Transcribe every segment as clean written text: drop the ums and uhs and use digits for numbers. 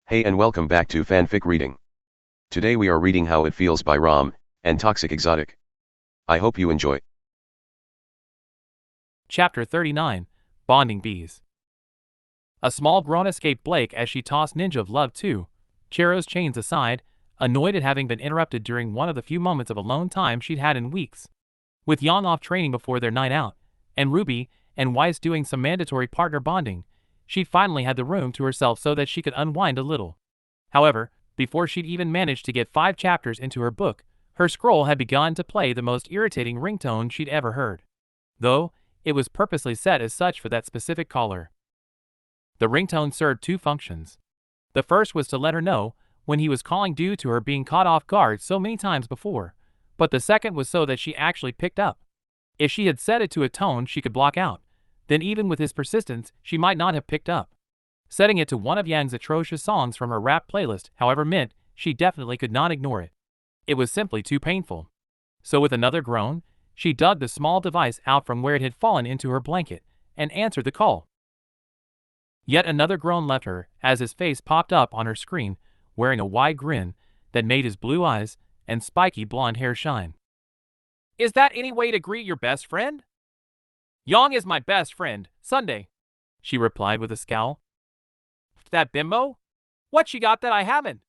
Hey and welcome back to Fanfic Reading. Today we are reading How It Feels by Raalm and ToxicExotic. I hope you enjoy. Chapter 39, Bonding Bees. A small groan escaped Blake as she tossed Ninja of Love 2, Chero's chains aside, annoyed at having been interrupted during one of the few moments of alone time she'd had in weeks. With Yang off training before their night out, and Ruby and Weiss doing some mandatory partner bonding, she'd finally had the room to herself so that she could unwind a little. However, before she'd even managed to get 5 chapters into her book, her scroll had begun to play the most irritating ringtone she'd ever heard. Though, it was purposely set as such for that specific caller. The ringtone served 2 functions. The first was to let her know when he was calling due to her being caught off guard so many times before, but the second was so that she actually picked up. If she had set it to a tone she could block out, then even with his persistence she might not have picked up. Setting it to one of Yang's atrocious songs from her rap playlist, however, meant she definitely could not ignore it. It was simply too painful. So with another groan, she dug the small device out from where it had fallen into her blanket and answered the call. Yet another groan left her as his face popped up on her screen, wearing a wide grin that made his blue eyes and spiky blonde hair shine. "Is that any way to greet your best friend?" "Yang is my best friend, Sunday," she replied with a scowl. "That bimbo? What she got that I haven't?"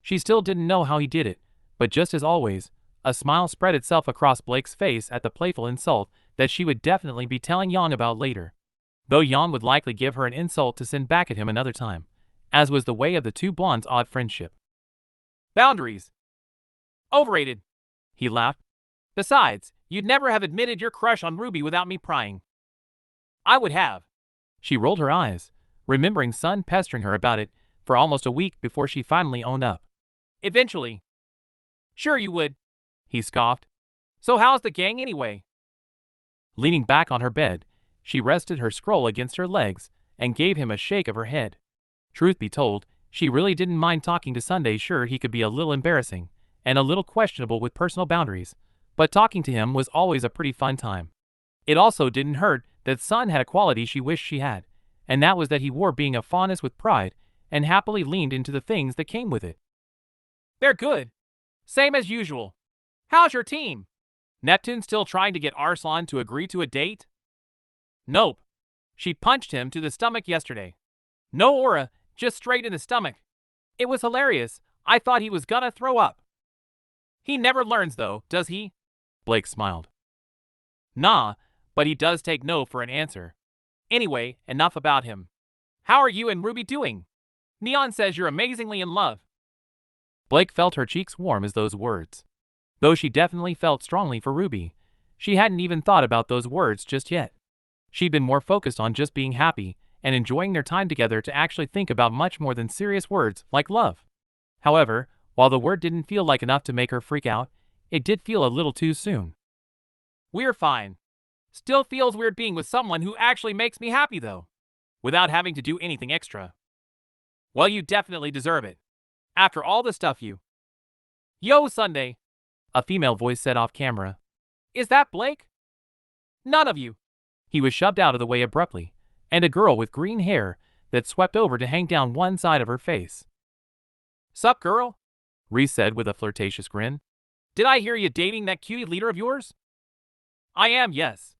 She still didn't know how he did it, but just as always, a smile spread itself across Blake's face at the playful insult that she would definitely be telling Yang about later. Though Yang would likely give her an insult to send back at him another time, as was the way of the two blondes' odd friendship. "Boundaries. Overrated," he laughed. "Besides, you'd never have admitted your crush on Ruby without me prying." "I would have." She rolled her eyes, remembering Sun pestering her about it for almost a week before she finally owned up. "Eventually." "Sure you would," he scoffed. "So how's the gang anyway?" Leaning back on her bed, she rested her scroll against her legs and gave him a shake of her head. Truth be told, she really didn't mind talking to Sunday. Sure, he could be a little embarrassing and a little questionable with personal boundaries, but talking to him was always a pretty fun time. It also didn't hurt that Sun had a quality she wished she had, and that was that he wore being a fawness with pride and happily leaned into the things that came with it. "They're good. Same as usual. How's your team? Neptune still trying to get Arslan to agree to a date?" "Nope. She punched him to the stomach yesterday. No aura, just straight in the stomach. It was hilarious. I thought he was gonna throw up." "He never learns though, does he?" Blake smiled. "Nah, but he does take no for an answer. Anyway, enough about him. How are you and Ruby doing? Neon says you're amazingly in love." Blake felt her cheeks warm as those words. Though she definitely felt strongly for Ruby, she hadn't even thought about those words just yet. She'd been more focused on just being happy and enjoying their time together to actually think about much more than serious words like love. However, while the word didn't feel like enough to make her freak out, it did feel a little too soon. "We're fine. Still feels weird being with someone who actually makes me happy though, without having to do anything extra." "Well, you definitely deserve it. After all the stuff you—" "Yo, Sunday," a female voice said off camera. "Is that Blake?" "None of you." He was shoved out of the way abruptly, and a girl with green hair that swept over to hang down one side of her face. "Sup, girl?" Reese said with a flirtatious grin. "Did I hear you dating that cutie leader of yours?" "I am, yes,"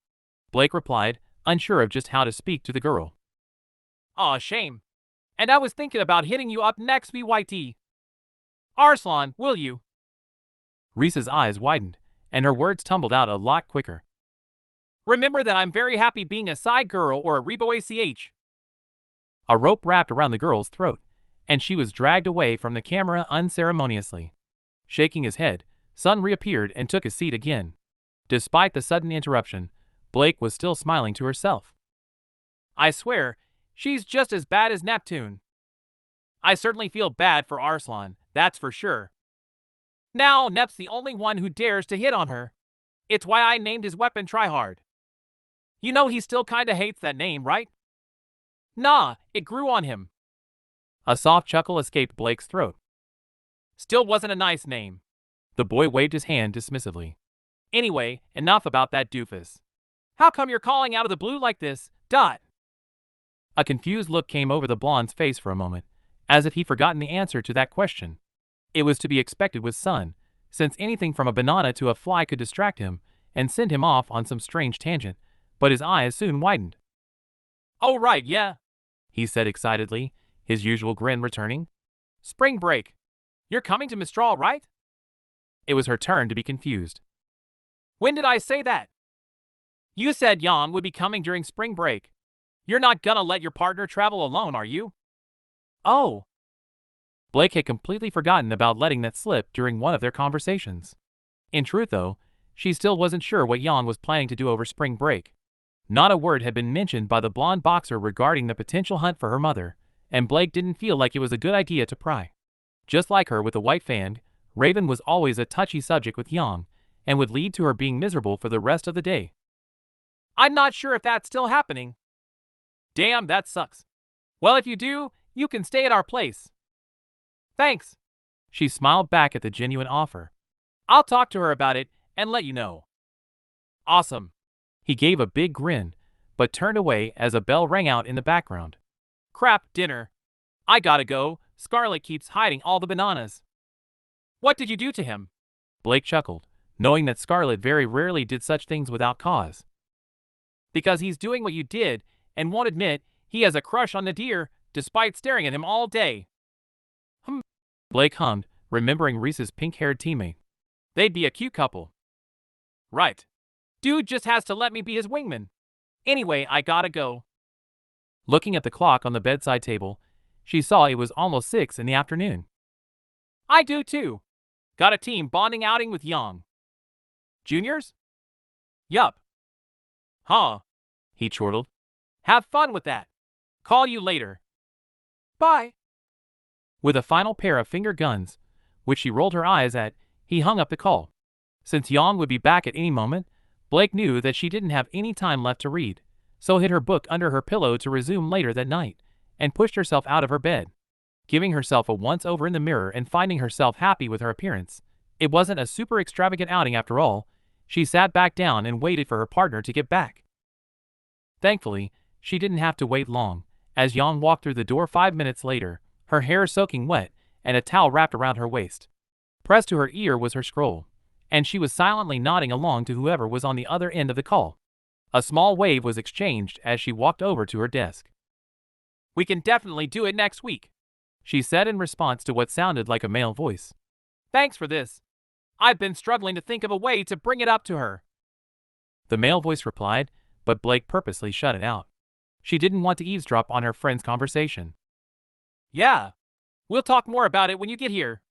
Blake replied, unsure of just how to speak to the girl. "Aw, shame. And I was thinking about hitting you up next, BYT. Arslan, will you?" Reese's eyes widened, and her words tumbled out a lot quicker. "Remember that I'm very happy being a side girl or a reboy ch." A rope wrapped around the girl's throat, and she was dragged away from the camera unceremoniously. Shaking his head, Sun reappeared and took his seat again. Despite the sudden interruption, Blake was still smiling to herself. "I swear, she's just as bad as Neptune. I certainly feel bad for Arslan, that's for sure. Now Nep's the only one who dares to hit on her. It's why I named his weapon Tryhard. You know he still kinda hates that name, right?" "Nah, it grew on him." A soft chuckle escaped Blake's throat. "Still wasn't a nice name." The boy waved his hand dismissively. "Anyway, enough about that doofus. How come you're calling out of the blue like this, Dot?" A confused look came over the blonde's face for a moment, as if he'd forgotten the answer to that question. It was to be expected with Sun, since anything from a banana to a fly could distract him and send him off on some strange tangent, but his eyes soon widened. "Oh right, yeah," he said excitedly, his usual grin returning. "Spring break. You're coming to Mistral, right?" It was her turn to be confused. "When did I say that?" "You said Jan would be coming during spring break. You're not gonna let your partner travel alone, are you?" "Oh." Blake had completely forgotten about letting that slip during one of their conversations. In truth, though, she still wasn't sure what Jan was planning to do over spring break. Not a word had been mentioned by the blonde boxer regarding the potential hunt for her mother, and Blake didn't feel like it was a good idea to pry. Just like her with the white fang, Raven was always a touchy subject with Jan, and would lead to her being miserable for the rest of the day. "I'm not sure if that's still happening." "Damn, that sucks. Well, if you do, you can stay at our place." "Thanks." She smiled back at the genuine offer. "I'll talk to her about it and let you know." "Awesome." He gave a big grin, but turned away as a bell rang out in the background. "Crap, dinner. I gotta go. Scarlet keeps hiding all the bananas." "What did you do to him?" Blake chuckled, knowing that Scarlet very rarely did such things without cause. "Because he's doing what you did and won't admit he has a crush on Nadir despite staring at him all day." Blake hummed, remembering Reese's pink-haired teammate. "They'd be a cute couple." "Right. Dude just has to let me be his wingman. Anyway, I gotta go." Looking at the clock on the bedside table, she saw it was almost 6 in the afternoon. "I do too. Got a team bonding outing with Yang." "Juniors?" "Yup." "Huh," he chortled. "Have fun with that. Call you later." "Bye." With a final pair of finger guns, which she rolled her eyes at, he hung up the call. Since Yang would be back at any moment, Blake knew that she didn't have any time left to read, so hid her book under her pillow to resume later that night, and pushed herself out of her bed. Giving herself a once-over in the mirror and finding herself happy with her appearance, it wasn't a super extravagant outing after all. She sat back down and waited for her partner to get back. Thankfully, she didn't have to wait long, as Yang walked through the door 5 minutes later, her hair soaking wet and a towel wrapped around her waist. Pressed to her ear was her scroll, and she was silently nodding along to whoever was on the other end of the call. A small wave was exchanged as she walked over to her desk. "We can definitely do it next week," she said in response to what sounded like a male voice. "Thanks for this. I've been struggling to think of a way to bring it up to her." The male voice replied, but Blake purposely shut it out. She didn't want to eavesdrop on her friend's conversation. "Yeah, we'll talk more about it when you get here."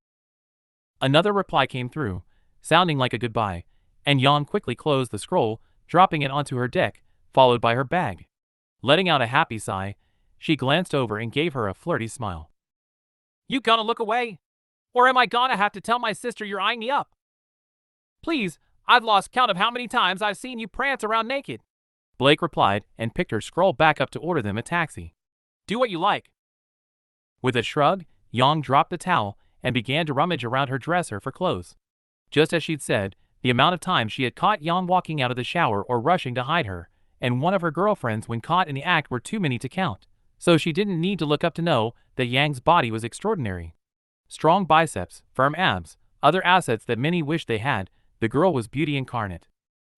Another reply came through, sounding like a goodbye, and Yang quickly closed the scroll, dropping it onto her deck, followed by her bag. Letting out a happy sigh, she glanced over and gave her a flirty smile. "You gonna look away? Or am I gonna have to tell my sister you're eyeing me up? Please, I've lost count of how many times I've seen you prance around naked." Blake replied and picked her scroll back up to order them a taxi. "Do what you like." With a shrug, Yang dropped the towel and began to rummage around her dresser for clothes. Just as she'd said, the amount of times she had caught Yang walking out of the shower or rushing to hide her, and one of her girlfriends when caught in the act were too many to count, so she didn't need to look up to know that Yang's body was extraordinary. Strong biceps, firm abs, other assets that many wished they had, the girl was beauty incarnate.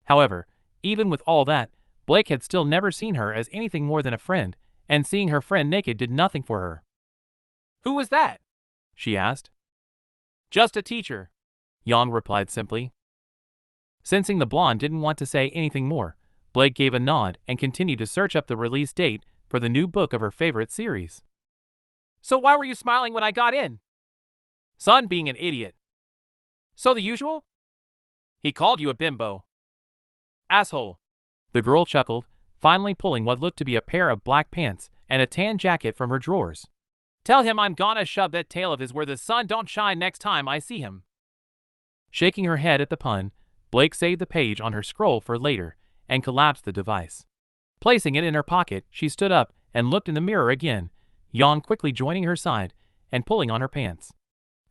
However, even with all that, Blake had still never seen her as anything more than a friend, and seeing her friend naked did nothing for her. "Who was that?" she asked. "Just a teacher," Yang replied simply. Sensing the blonde didn't want to say anything more, Blake gave a nod and continued to search up the release date for the new book of her favorite series. "So why were you smiling when I got in?" "Son being an idiot." "So the usual?" "He called you a bimbo." "Asshole." The girl chuckled, finally pulling what looked to be a pair of black pants and a tan jacket from her drawers. "Tell him I'm gonna shove that tail of his where the sun don't shine next time I see him." Shaking her head at the pun, Blake saved the page on her scroll for later and collapsed the device. Placing it in her pocket, she stood up and looked in the mirror again, Yang quickly joining her side and pulling on her pants.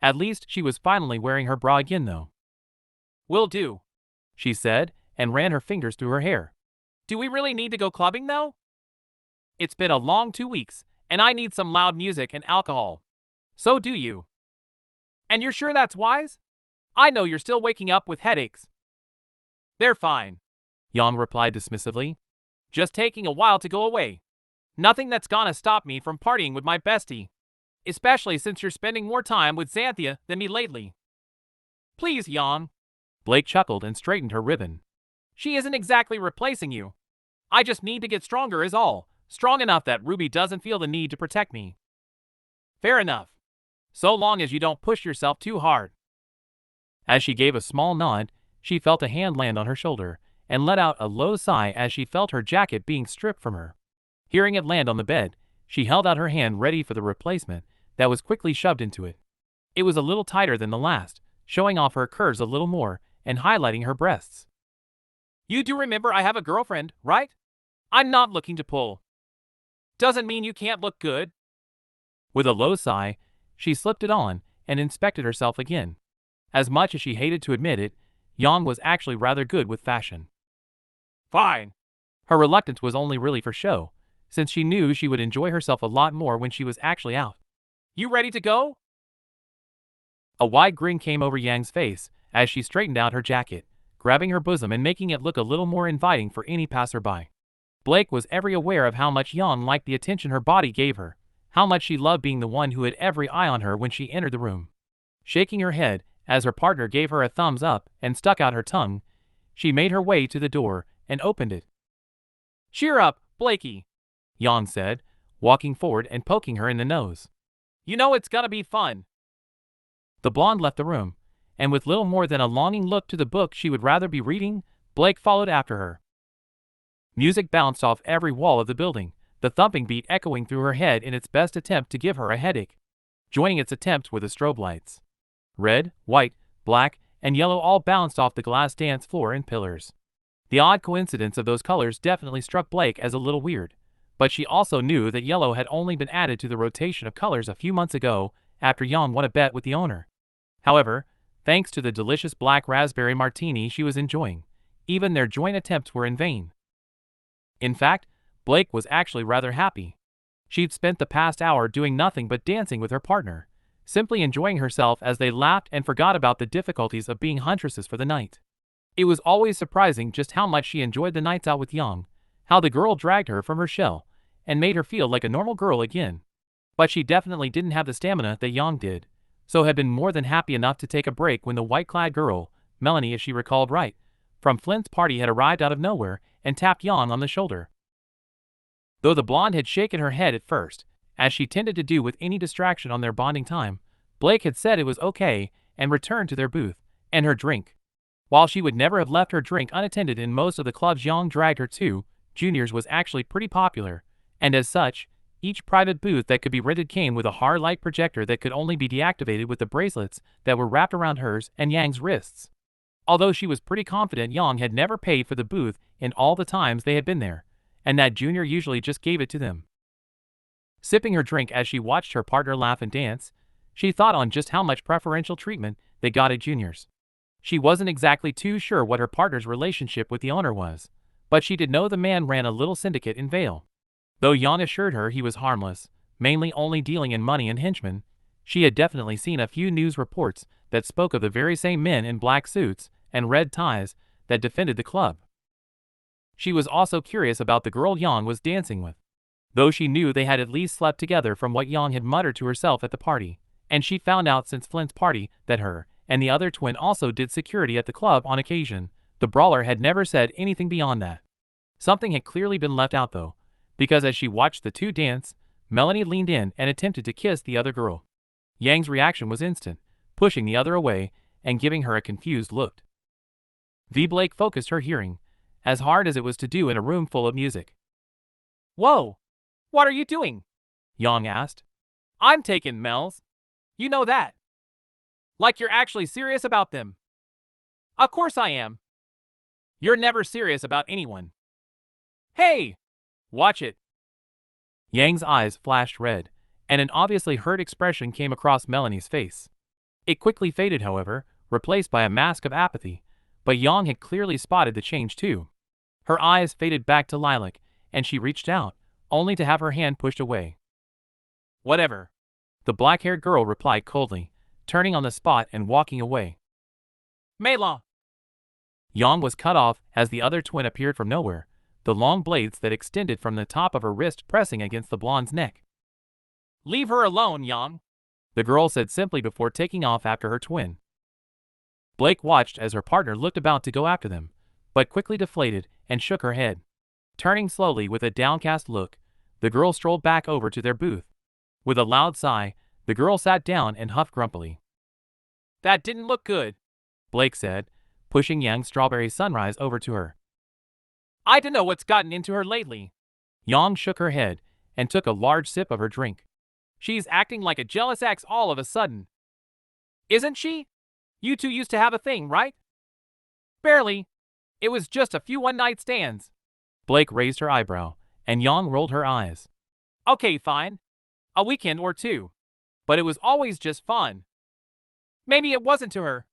At least she was finally wearing her bra again though. "Will do," she said and ran her fingers through her hair. "Do we really need to go clubbing though? It's been a long 2 weeks, and I need some loud music and alcohol." So do you. And you're sure that's wise? I know you're still waking up with headaches. They're fine, Yang replied dismissively. Just taking a while to go away. Nothing that's gonna stop me from partying with my bestie. Especially since you're spending more time with Xanthia than me lately. Please, Yang. Blake chuckled and straightened her ribbon. She isn't exactly replacing you. I just need to get stronger is all. Strong enough that Ruby doesn't feel the need to protect me. Fair enough. So long as you don't push yourself too hard. As she gave a small nod, she felt a hand land on her shoulder and let out a low sigh as she felt her jacket being stripped from her. Hearing it land on the bed, she held out her hand ready for the replacement that was quickly shoved into it. It was a little tighter than the last, showing off her curves a little more and highlighting her breasts. You do remember I have a girlfriend, right? I'm not looking to pull. Doesn't mean you can't look good. With a low sigh, she slipped it on and inspected herself again. As much as she hated to admit it, Yang was actually rather good with fashion. Fine. Her reluctance was only really for show, since she knew she would enjoy herself a lot more when she was actually out. You ready to go? A wide grin came over Yang's face as she straightened out her jacket, grabbing her bosom and making it look a little more inviting for any passerby. Blake was every aware of how much Yang liked the attention her body gave her, how much she loved being the one who had every eye on her when she entered the room. Shaking her head, as her partner gave her a thumbs up and stuck out her tongue, she made her way to the door and opened it. Cheer up, Blakey, Yang said, walking forward and poking her in the nose. You know it's gonna be fun. The blonde left the room, and with little more than a longing look to the book she would rather be reading, Blake followed after her. Music bounced off every wall of the building, the thumping beat echoing through her head in its best attempt to give her a headache. Joining its attempts were the strobe lights. Red, white, black, and yellow all bounced off the glass dance floor and pillars. The odd coincidence of those colors definitely struck Blake as a little weird, but she also knew that yellow had only been added to the rotation of colors a few months ago after Yang won a bet with the owner. However, thanks to the delicious black raspberry martini she was enjoying, even their joint attempts were in vain. In fact, Blake was actually rather happy. She'd spent the past hour doing nothing but dancing with her partner, simply enjoying herself as they laughed and forgot about the difficulties of being huntresses for the night. It was always surprising just how much she enjoyed the nights out with Yang, how the girl dragged her from her shell and made her feel like a normal girl again. But she definitely didn't have the stamina that Yang did, so had been more than happy enough to take a break when the white-clad girl, Melanie if she recalled right, from Flint's party had arrived out of nowhere and tapped Yang on the shoulder. Though the blonde had shaken her head at first, as she tended to do with any distraction on their bonding time, Blake had said it was okay and returned to their booth and her drink. While she would never have left her drink unattended in most of the clubs Yang dragged her to, Junior's was actually pretty popular, and as such, each private booth that could be rented came with a hard light projector that could only be deactivated with the bracelets that were wrapped around hers and Yang's wrists. Although she was pretty confident Yang had never paid for the booth in all the times they had been there, and that Junior usually just gave it to them. Sipping her drink as she watched her partner laugh and dance, she thought on just how much preferential treatment they got at Junior's. She wasn't exactly too sure what her partner's relationship with the owner was, but she did know the man ran a little syndicate in Vale. Though Yang assured her he was harmless, mainly only dealing in money and henchmen, she had definitely seen a few news reports that spoke of the very same men in black suits and red ties that defended the club. She was also curious about the girl Yang was dancing with, though she knew they had at least slept together from what Yang had muttered to herself at the party, and she found out since Flint's party that her and the other twin also did security at the club on occasion. The brawler had never said anything beyond that. Something had clearly been left out though, because as she watched the two dance, Melanie leaned in and attempted to kiss the other girl. Yang's reaction was instant, pushing the other away and giving her a confused look. Blake focused her hearing, as hard as it was to do in a room full of music. Whoa! What are you doing? Yang asked. I'm taking Mel's. You know that. Like you're actually serious about them. Of course I am. You're never serious about anyone. Hey! Watch it. Yang's eyes flashed red, and an obviously hurt expression came across Melanie's face. It quickly faded, however, replaced by a mask of apathy, but Yang had clearly spotted the change too. Her eyes faded back to lilac, and she reached out, only to have her hand pushed away. Whatever. the black-haired girl replied coldly, turning on the spot and walking away. Mela! Yang was cut off as the other twin appeared from nowhere, the long blades that extended from the top of her wrist pressing against the blonde's neck. Leave her alone, Yang, the girl said simply before taking off after her twin. Blake watched as her partner looked about to go after them, but quickly deflated and shook her head. Turning slowly with a downcast look, the girl strolled back over to their booth. With a loud sigh, the girl sat down and huffed grumpily. That didn't look good, Blake said, pushing Yang's strawberry sunrise over to her. I don't know what's gotten into her lately. Yang shook her head and took a large sip of her drink. She's acting like a jealous ex all of a sudden. Isn't she? You two used to have a thing, right? Barely. It was just a few one-night stands. Blake raised her eyebrow, and Yang rolled her eyes. Okay, fine. A weekend or two. But it was always just fun. Maybe it wasn't to her.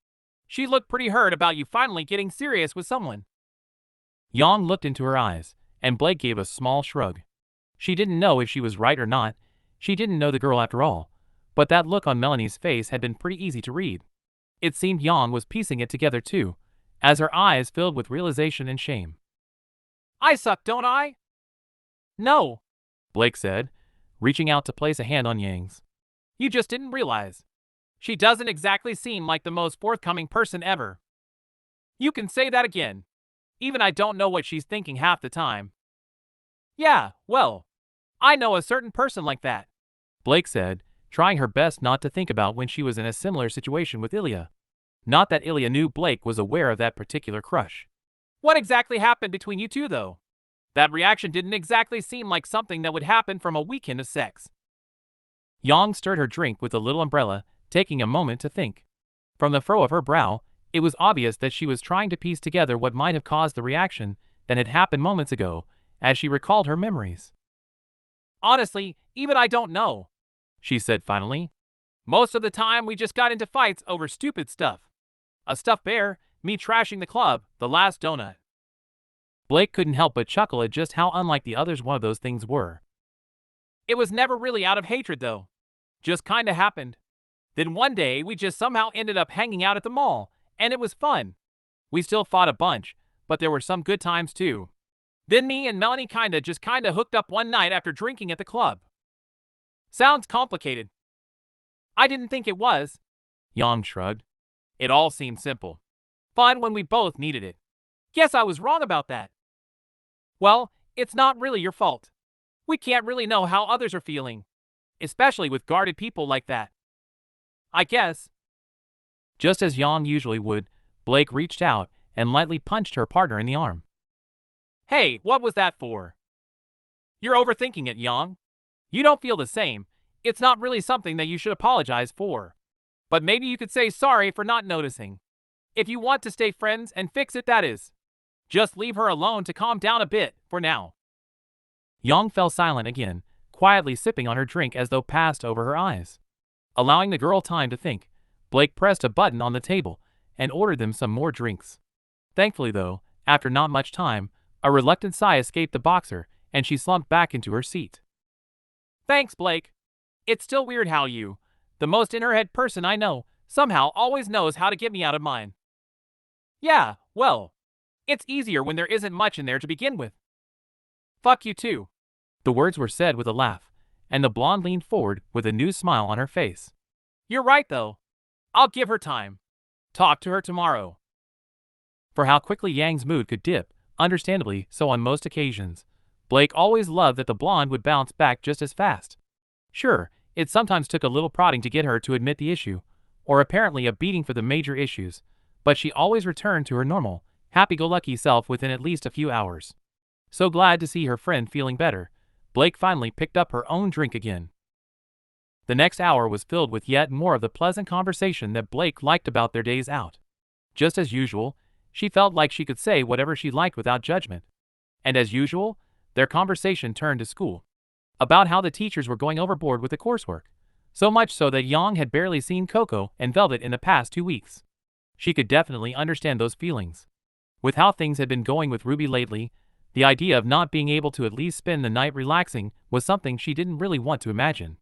She looked pretty hurt about you finally getting serious with someone. Yang looked into her eyes, and Blake gave a small shrug. She didn't know if she was right or not. She didn't know the girl after all, but that look on Melanie's face had been pretty easy to read. It seemed Yang was piecing it together too, as her eyes filled with realization and shame. I suck, don't I? No, Blake said, reaching out to place a hand on Yang's. You just didn't realize. She doesn't exactly seem like the most forthcoming person ever. You can say that again. Even I don't know what she's thinking half the time. Yeah, well, I know a certain person like that, Blake said, trying her best not to think about when she was in a similar situation with Ilya. Not that Ilya knew Blake was aware of that particular crush. What exactly happened between you two, though? That reaction didn't exactly seem like something that would happen from a weekend of sex. Yang stirred her drink with a little umbrella, taking a moment to think. From the furrow of her brow, it was obvious that she was trying to piece together what might have caused the reaction that had happened moments ago, as she recalled her memories. Honestly, even I don't know, she said finally. Most of the time we just got into fights over stupid stuff. A stuffed bear, me trashing the club, the last donut. Blake couldn't help but chuckle at just how unlike the others one of those things were. It was never really out of hatred though. Just kinda happened. Then one day we just somehow ended up hanging out at the mall, and it was fun. We still fought a bunch, but there were some good times too. Then me and Melanie kinda hooked up one night after drinking at the club. Sounds complicated. I didn't think it was. Yang shrugged. It all seemed simple. Fun when we both needed it. Guess I was wrong about that. Well, it's not really your fault. We can't really know how others are feeling, especially with guarded people like that. I guess. Just as Yang usually would, Blake reached out and lightly punched her partner in the arm. Hey, what was that for? You're overthinking it, Yang. You don't feel the same. It's not really something that you should apologize for. But maybe you could say sorry for not noticing. If you want to stay friends and fix it, that is. Just leave her alone to calm down a bit, for now. Yang fell silent again, quietly sipping on her drink as though passed over her eyes. Allowing the girl time to think, Blake pressed a button on the table and ordered them some more drinks. Thankfully though, after not much time, a reluctant sigh escaped the boxer and she slumped back into her seat. Thanks, Blake. It's still weird how you, the most in-her-head person I know, somehow always knows how to get me out of mine. Yeah, well, it's easier when there isn't much in there to begin with. Fuck you too. The words were said with a laugh, and the blonde leaned forward with a new smile on her face. You're right though. I'll give her time. Talk to her tomorrow. For how quickly Yang's mood could dip, understandably so on most occasions, Blake always loved that the blonde would bounce back just as fast. Sure, it sometimes took a little prodding to get her to admit the issue, or apparently a beating for the major issues, but she always returned to her normal, happy-go-lucky self within at least a few hours. So glad to see her friend feeling better, Blake finally picked up her own drink again. The next hour was filled with yet more of the pleasant conversation that Blake liked about their days out. Just as usual, she felt like she could say whatever she liked without judgment. And as usual, their conversation turned to school. About how the teachers were going overboard with the coursework. So much so that Yang had barely seen Coco and Velvet in the past 2 weeks. She could definitely understand those feelings. With how things had been going with Ruby lately, the idea of not being able to at least spend the night relaxing was something she didn't really want to imagine.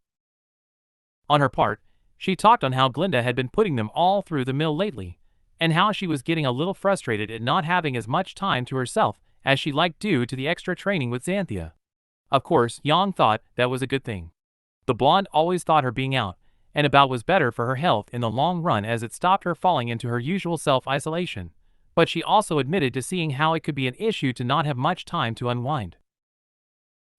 On her part, she talked on how Glinda had been putting them all through the mill lately, and how she was getting a little frustrated at not having as much time to herself as she liked due to the extra training with Xanthia. Of course, Yang thought that was a good thing. The blonde always thought her being out and about was better for her health in the long run, as it stopped her falling into her usual self-isolation, but she also admitted to seeing how it could be an issue to not have much time to unwind.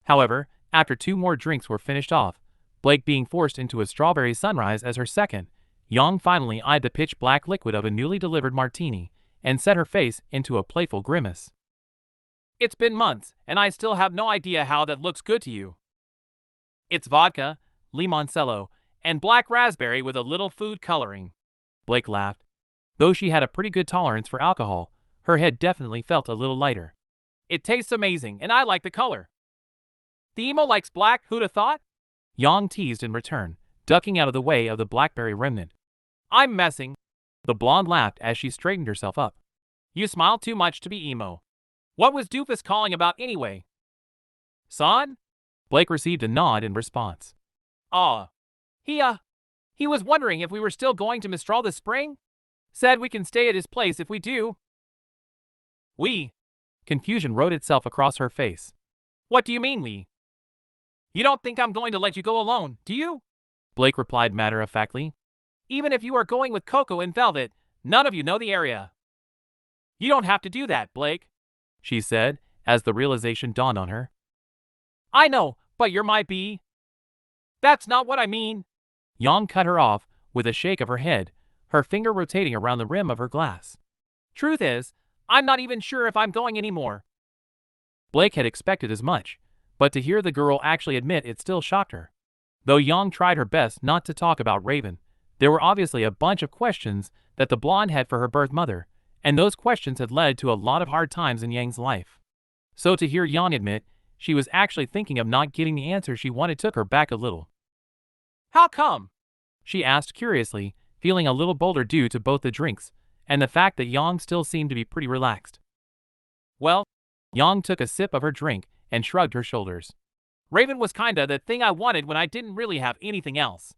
However, after 2 more drinks were finished off, Blake being forced into a strawberry sunrise as her second, Yang finally eyed the pitch-black liquid of a newly delivered martini and set her face into a playful grimace. "It's been months, and I still have no idea how that looks good to you." "It's vodka, limoncello, and black raspberry with a little food coloring." Blake laughed. Though she had a pretty good tolerance for alcohol, her head definitely felt a little lighter. "It tastes amazing, and I like the color." "The emo likes black, who'da thought?" Yang teased in return, ducking out of the way of the blackberry remnant. "I'm messing." The blonde laughed as she straightened herself up. "You smile too much to be emo. What was Doofus calling about anyway?" "Son?" Blake received a nod in response. He was wondering if we were still going to Mistral this spring. Said we can stay at his place if we do." "We?" Confusion wrote itself across her face. "What do you mean we?" "You don't think I'm going to let you go alone, do you?" Blake replied matter-of-factly. "Even if you are going with Coco and Velvet, none of you know the area." "You don't have to do that, Blake," she said, as the realization dawned on her. "I know, but you're my bee." "That's not what I mean." Yang cut her off with a shake of her head, her finger rotating around the rim of her glass. "Truth is, I'm not even sure if I'm going anymore." Blake had expected as much, but to hear the girl actually admit it still shocked her. Though Yang tried her best not to talk about Raven, there were obviously a bunch of questions that the blonde had for her birth mother, and those questions had led to a lot of hard times in Yang's life. So to hear Yang admit she was actually thinking of not getting the answer she wanted took her back a little. "How come?" she asked curiously, feeling a little bolder due to both the drinks and the fact that Yang still seemed to be pretty relaxed. "Well," Yang took a sip of her drink and shrugged her shoulders. "Raven was kinda the thing I wanted when I didn't really have anything else.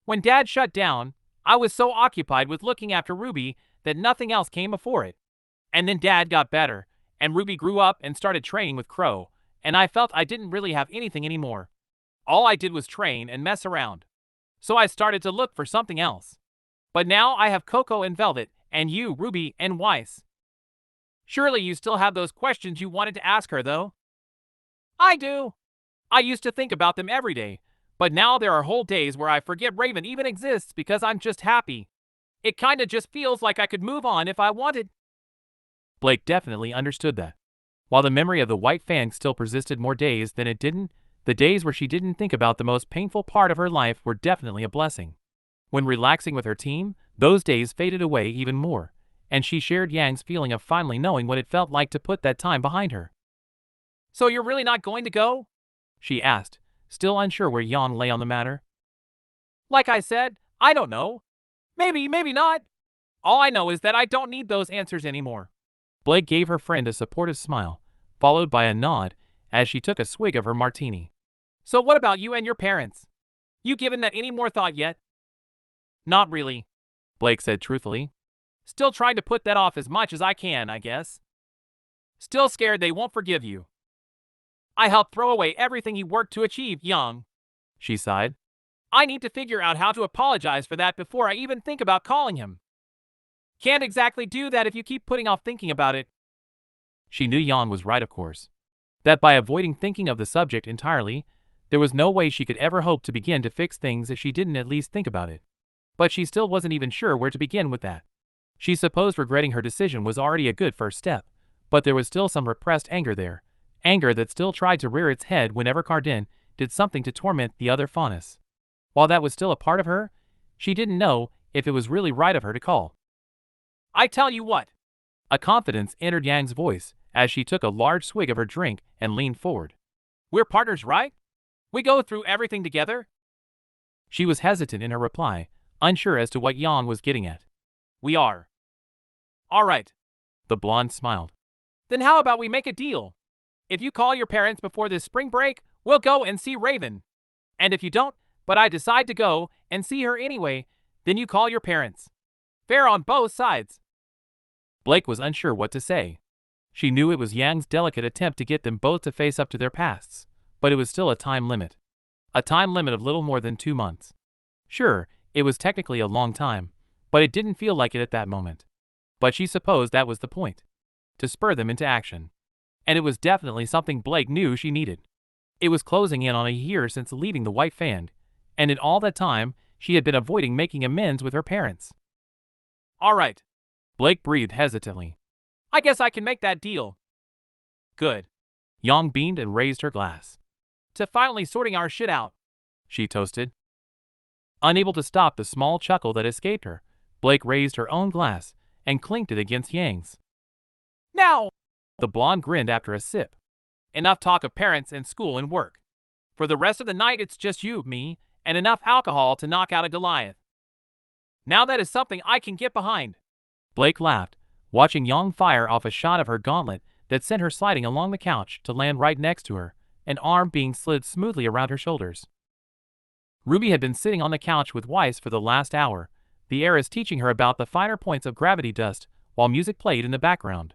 When Dad shut down, I was so occupied with looking after Ruby that nothing else came before it. And then Dad got better, and Ruby grew up and started training with Crow, and I felt I didn't really have anything anymore. All I did was train and mess around. So I started to look for something else. But now I have Coco and Velvet, and you, Ruby, and Weiss. Surely you still have those questions you wanted to ask her, though?" "I do. I used to think about them every day, but now there are whole days where I forget Raven even exists because I'm just happy. It kinda just feels like I could move on if I wanted." Blake definitely understood that. While the memory of the White Fang still persisted more days than it didn't, the days where she didn't think about the most painful part of her life were definitely a blessing. When relaxing with her team, those days faded away even more, and she shared Yang's feeling of finally knowing what it felt like to put that time behind her. "So you're really not going to go?" she asked, still unsure where Yang lay on the matter. "Like I said, I don't know. Maybe, maybe not. All I know is that I don't need those answers anymore." Blake gave her friend a supportive smile, followed by a nod as she took a swig of her martini. "So what about you and your parents? You given that any more thought yet?" "Not really," Blake said truthfully. "Still trying to put that off as much as I can, I guess. Still scared they won't forgive you." "I helped throw away everything he worked to achieve, Yang," she sighed. "I need to figure out how to apologize for that before I even think about calling him. Can't exactly do that if you keep putting off thinking about it." She knew Yang was right, of course. That by avoiding thinking of the subject entirely, there was no way she could ever hope to begin to fix things if she didn't at least think about it. But she still wasn't even sure where to begin with that. She supposed regretting her decision was already a good first step, but there was still some repressed anger there, anger that still tried to rear its head whenever Cardin did something to torment the other Faunus. While that was still a part of her, she didn't know if it was really right of her to call. "I tell you what." A confidence entered Yang's voice as she took a large swig of her drink and leaned forward. "We're partners, right? We go through everything together?" She was hesitant in her reply, unsure as to what Yang was getting at. "We are." "All right." The blonde smiled. "Then how about we make a deal? If you call your parents before this spring break, we'll go and see Raven. And if you don't, but I decide to go and see her anyway, then you call your parents. Fair on both sides. Blake was unsure what to say. She knew it was Yang's delicate attempt to get them both to face up to their pasts, but it was still a time limit. A time limit of little more than 2 months. Sure, it was technically a long time, but it didn't feel like it at that moment. But she supposed that was the point. To spur them into action. And it was definitely something Blake knew she needed. It was closing in on a year since leaving the White Fan, and in all that time, she had been avoiding making amends with her parents. All right. Blake breathed hesitantly. I guess I can make that deal. Good. Yang beamed and raised her glass. To finally sorting our shit out, she toasted. Unable to stop the small chuckle that escaped her, Blake raised her own glass and clinked it against Yang's. Now! The blonde grinned after a sip. Enough talk of parents and school and work. For the rest of the night it's just you, me, and enough alcohol to knock out a Goliath. Now that is something I can get behind. Blake laughed, watching Yang fire off a shot of her gauntlet that sent her sliding along the couch to land right next to her, an arm being slid smoothly around her shoulders. Ruby had been sitting on the couch with Weiss for the last hour, the heiress teaching her about the finer points of gravity dust while music played in the background.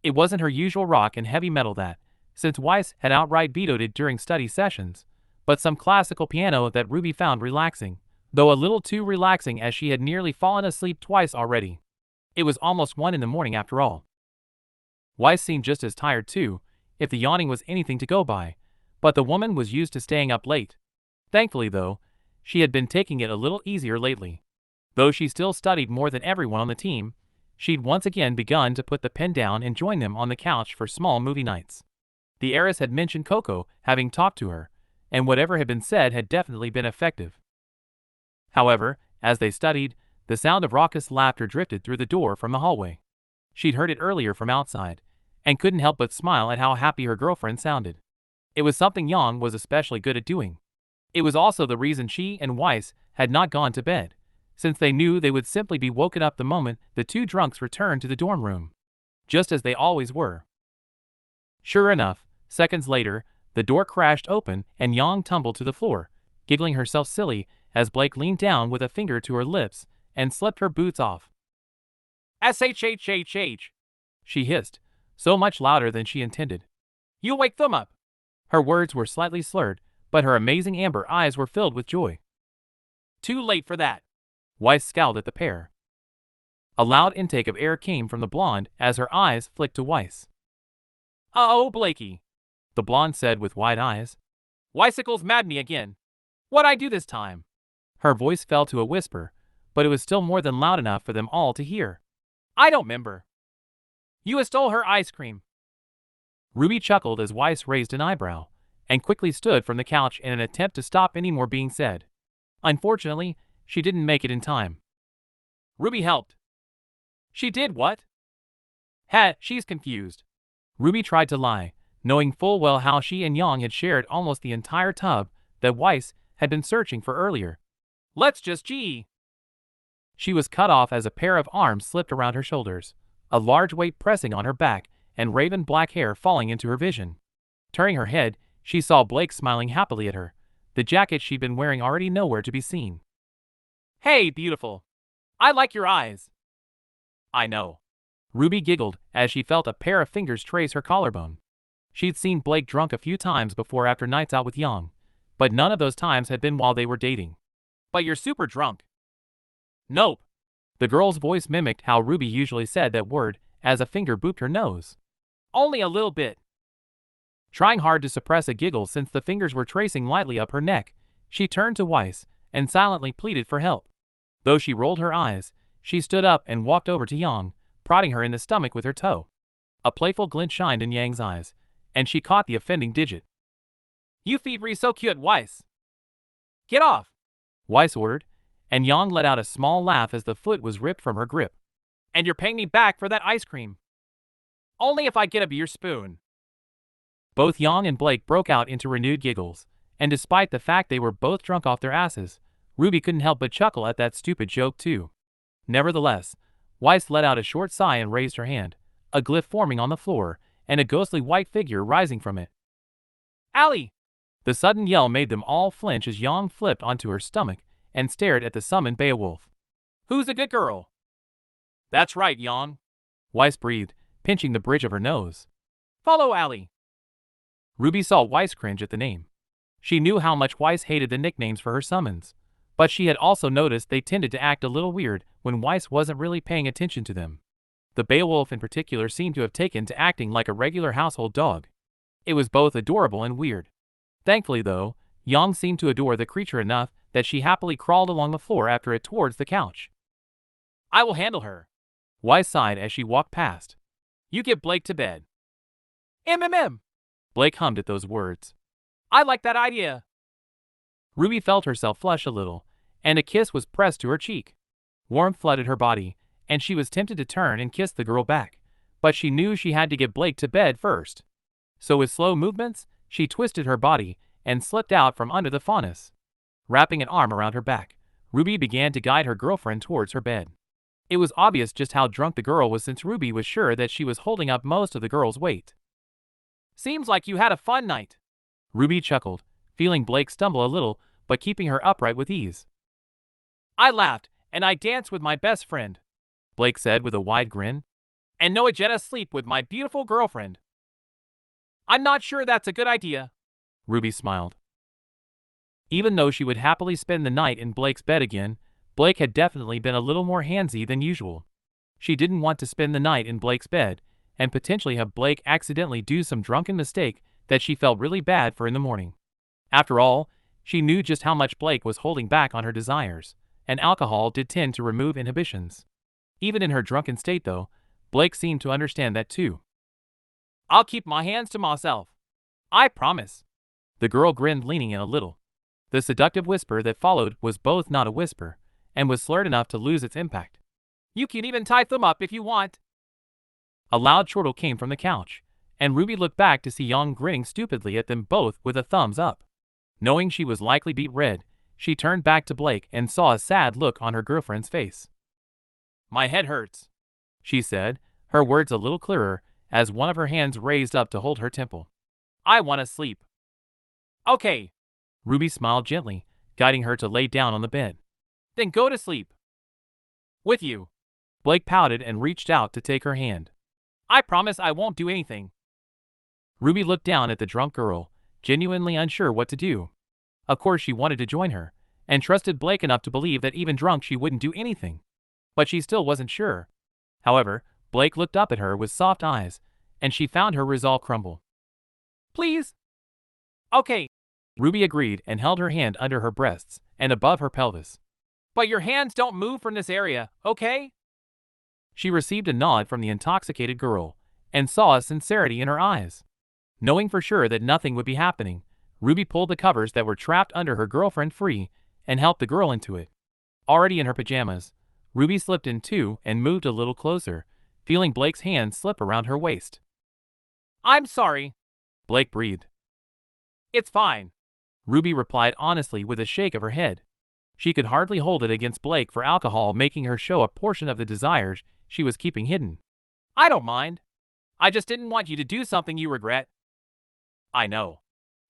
It wasn't her usual rock and heavy metal that, since Weiss had outright vetoed it during study sessions, but some classical piano that Ruby found relaxing, though a little too relaxing as she had nearly fallen asleep twice already. It was almost 1 in the morning after all. Weiss seemed just as tired too, if the yawning was anything to go by, but the woman was used to staying up late. Thankfully though, she had been taking it a little easier lately. Though she still studied more than everyone on the team, she'd once again begun to put the pen down and join them on the couch for small movie nights. The heiress had mentioned Coco having talked to her, and whatever had been said had definitely been effective. However, as they studied, the sound of raucous laughter drifted through the door from the hallway. She'd heard it earlier from outside, and couldn't help but smile at how happy her girlfriend sounded. It was something Yang was especially good at doing. It was also the reason she and Weiss had not gone to bed, since they knew they would simply be woken up the moment the two drunks returned to the dorm room. Just as they always were. Sure enough, seconds later, the door crashed open and Yang tumbled to the floor, giggling herself silly as Blake leaned down with a finger to her lips and slipped her boots off. "SHHHH," she hissed, so much louder than she intended. "You wake them up." Her words were slightly slurred, but her amazing amber eyes were filled with joy. "Too late for that." Weiss scowled at the pair. A loud intake of air came from the blonde as her eyes flicked to Weiss. "Uh-oh, Blakey," the blonde said with wide eyes. "Weissicles mad me again. What'd I do this time?" Her voice fell to a whisper, but it was still more than loud enough for them all to hear. "I don't remember." "You stole her ice cream." Ruby chuckled as Weiss raised an eyebrow, and quickly stood from the couch in an attempt to stop any more being said. Unfortunately, she didn't make it in time. Ruby helped. "She did what?" She's confused. Ruby tried to lie, knowing full well how she and Yang had shared almost the entire tub that Weiss had been searching for earlier. "Let's just gee." She was cut off as a pair of arms slipped around her shoulders, a large weight pressing on her back and raven black hair falling into her vision. Turning her head, she saw Blake smiling happily at her, the jacket she'd been wearing already nowhere to be seen. "Hey, beautiful. I like your eyes." "I know." Ruby giggled as she felt a pair of fingers trace her collarbone. She'd seen Blake drunk a few times before after nights out with Yang, but none of those times had been while they were dating. "But you're super drunk." "Nope." The girl's voice mimicked how Ruby usually said that word as a finger booped her nose. "Only a little bit." Trying hard to suppress a giggle since the fingers were tracing lightly up her neck, she turned to Weiss and silently pleaded for help. Though she rolled her eyes, she stood up and walked over to Yang, prodding her in the stomach with her toe. A playful glint shined in Yang's eyes, and she caught the offending digit. "You feet re so cute, Weiss." "Get off," Weiss ordered, and Yang let out a small laugh as the foot was ripped from her grip. "And you're paying me back for that ice cream." "Only if I get a beer spoon." Both Yang and Blake broke out into renewed giggles, and despite the fact they were both drunk off their asses, Ruby couldn't help but chuckle at that stupid joke too. Nevertheless, Weiss let out a short sigh and raised her hand, a glyph forming on the floor, and a ghostly white figure rising from it. "Allie!" The sudden yell made them all flinch as Yang flipped onto her stomach and stared at the summoned Beowulf. "Who's a good girl?" "That's right, Yang," Weiss breathed, pinching the bridge of her nose. "Follow Allie." Ruby saw Weiss cringe at the name. She knew how much Weiss hated the nicknames for her summons, but she had also noticed they tended to act a little weird when Weiss wasn't really paying attention to them. The Beowulf in particular seemed to have taken to acting like a regular household dog. It was both adorable and weird. Thankfully though, Yang seemed to adore the creature enough that she happily crawled along the floor after it towards the couch. "I will handle her," Weiss sighed as she walked past. "You get Blake to bed." "MMM," Blake hummed at those words. "I like that idea." Ruby felt herself flush a little, and a kiss was pressed to her cheek. Warmth flooded her body, and she was tempted to turn and kiss the girl back, but she knew she had to get Blake to bed first. So with slow movements, she twisted her body and slipped out from under the furnace. Wrapping an arm around her back, Ruby began to guide her girlfriend towards her bed. It was obvious just how drunk the girl was since Ruby was sure that she was holding up most of the girl's weight. "Seems like you had a fun night," Ruby chuckled, feeling Blake stumble a little but keeping her upright with ease. "I laughed, and I danced with my best friend," Blake said with a wide grin. "And Noah jet asleep with my beautiful girlfriend." "I'm not sure that's a good idea," Ruby smiled. Even though she would happily spend the night in Blake's bed again, Blake had definitely been a little more handsy than usual. She didn't want to spend the night in Blake's bed and potentially have Blake accidentally do some drunken mistake that she felt really bad for in the morning. After all, she knew just how much Blake was holding back on her desires, and alcohol did tend to remove inhibitions. Even in her drunken state though, Blake seemed to understand that too. "I'll keep my hands to myself. I promise." The girl grinned, leaning in a little. The seductive whisper that followed was both not a whisper, and was slurred enough to lose its impact. "You can even tie them up if you want." A loud chortle came from the couch, and Ruby looked back to see Yang grinning stupidly at them both with a thumbs up. Knowing she was likely beat red, she turned back to Blake and saw a sad look on her girlfriend's face. "My head hurts," she said, her words a little clearer as one of her hands raised up to hold her temple. "I want to sleep." "Okay." Ruby smiled gently, guiding her to lay down on the bed. "Then go to sleep." "With you." Blake pouted and reached out to take her hand. "I promise I won't do anything." Ruby looked down at the drunk girl, genuinely unsure what to do. Of course she wanted to join her, and trusted Blake enough to believe that even drunk she wouldn't do anything. But she still wasn't sure. However, Blake looked up at her with soft eyes, and she found her resolve crumble. "Please." "Okay." Ruby agreed and held her hand under her breasts and above her pelvis. "But your hands don't move from this area, okay?" She received a nod from the intoxicated girl, and saw a sincerity in her eyes. Knowing for sure that nothing would be happening, Ruby pulled the covers that were trapped under her girlfriend free and helped the girl into it. Already in her pajamas, Ruby slipped in too and moved a little closer, feeling Blake's hand slip around her waist. "I'm sorry," Blake breathed. "It's fine," Ruby replied honestly with a shake of her head. She could hardly hold it against Blake for alcohol making her show a portion of the desires she was keeping hidden. "I don't mind. I just didn't want you to do something you regret." "I know."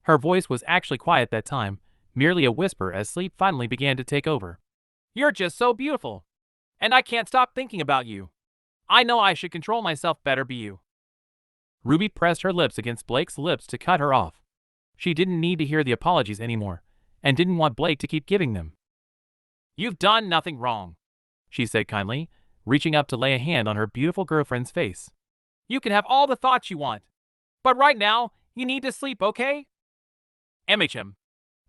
Her voice was actually quiet that time, merely a whisper as sleep finally began to take over. "You're just so beautiful. And I can't stop thinking about you. I know I should control myself better, be you." Ruby pressed her lips against Blake's lips to cut her off. She didn't need to hear the apologies anymore, and didn't want Blake to keep giving them. "You've done nothing wrong," she said kindly, reaching up to lay a hand on her beautiful girlfriend's face. "You can have all the thoughts you want. But right now, you need to sleep, okay?" "MHM."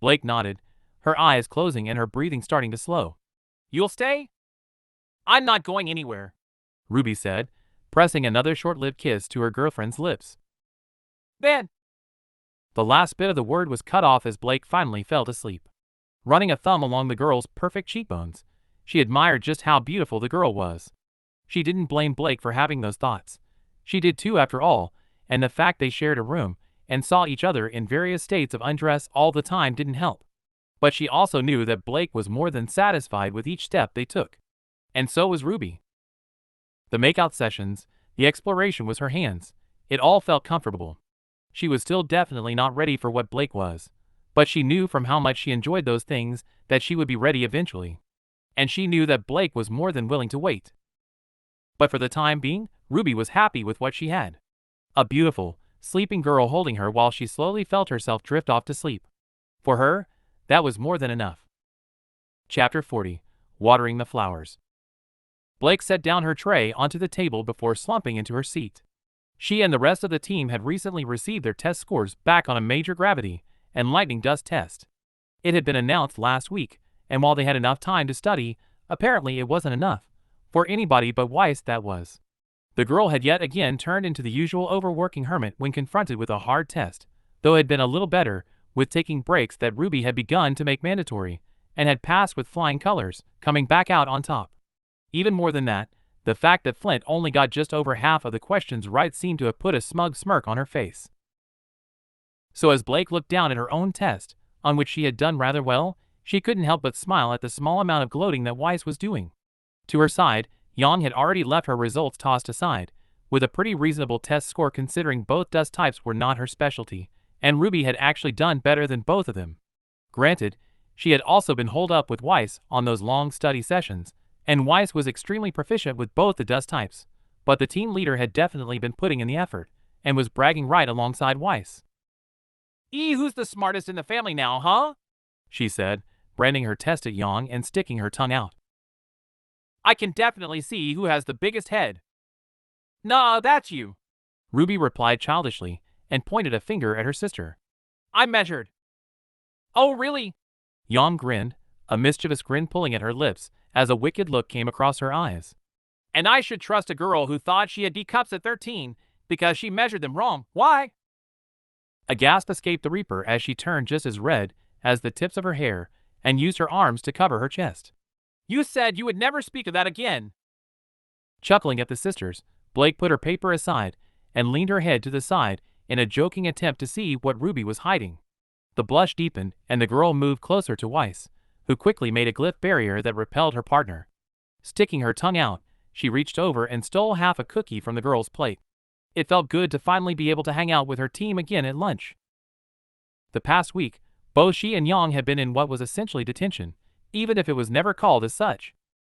Blake nodded, her eyes closing and her breathing starting to slow. "You'll stay?" "I'm not going anywhere," Ruby said, pressing another short-lived kiss to her girlfriend's lips. "Then." The last bit of the word was cut off as Blake finally fell asleep. Running a thumb along the girl's perfect cheekbones, she admired just how beautiful the girl was. She didn't blame Blake for having those thoughts. She did too after all, and the fact they shared a room and saw each other in various states of undress all the time didn't help. But she also knew that Blake was more than satisfied with each step they took. And so was Ruby. The makeout sessions, the exploration was her hands. It all felt comfortable. She was still definitely not ready for what Blake was, But she knew from how much she enjoyed those things that she would be ready eventually. And she knew that Blake was more than willing to wait. But for the time being, Ruby was happy with what she had. A beautiful, sleeping girl holding her while she slowly felt herself drift off to sleep. For her, that was more than enough. Chapter 40. Watering the Flowers. Blake set down her tray onto the table before slumping into her seat. She and the rest of the team had recently received their test scores back on a major gravity and lightning dust test. It had been announced last week, and while they had enough time to study, apparently it wasn't enough. For anybody but Weiss, that was. The girl had yet again turned into the usual overworking hermit when confronted with a hard test, though it had been a little better, with taking breaks that Ruby had begun to make mandatory, and had passed with flying colors, coming back out on top. Even more than that, the fact that Flint only got just over half of the questions right seemed to have put a smug smirk on her face. So as Blake looked down at her own test, on which she had done rather well, she couldn't help but smile at the small amount of gloating that Weiss was doing. To her side, Yang had already left her results tossed aside, with a pretty reasonable test score considering both dust types were not her specialty, and Ruby had actually done better than both of them. Granted, she had also been holed up with Weiss on those long study sessions, and Weiss was extremely proficient with both the dust types, but the team leader had definitely been putting in the effort, and was bragging right alongside Weiss. Who's the smartest in the family now, huh? She said, branding her test at Yang and sticking her tongue out. I can definitely see who has the biggest head. Nah, that's you, Ruby replied childishly, and pointed a finger at her sister. I measured. Oh, really? Yang grinned, a mischievous grin pulling at her lips as a wicked look came across her eyes. And I should trust a girl who thought she had D cups at 13 because she measured them wrong. Why? A gasp escaped the Reaper as she turned just as red as the tips of her hair and used her arms to cover her chest. You said you would never speak of that again. Chuckling at the sisters, Blake put her paper aside and leaned her head to the side in a joking attempt to see what Ruby was hiding. The blush deepened and the girl moved closer to Weiss, who quickly made a glyph barrier that repelled her partner. Sticking her tongue out, she reached over and stole half a cookie from the girl's plate. It felt good to finally be able to hang out with her team again at lunch. The past week, both she and Yang had been in what was essentially detention, even if it was never called as such.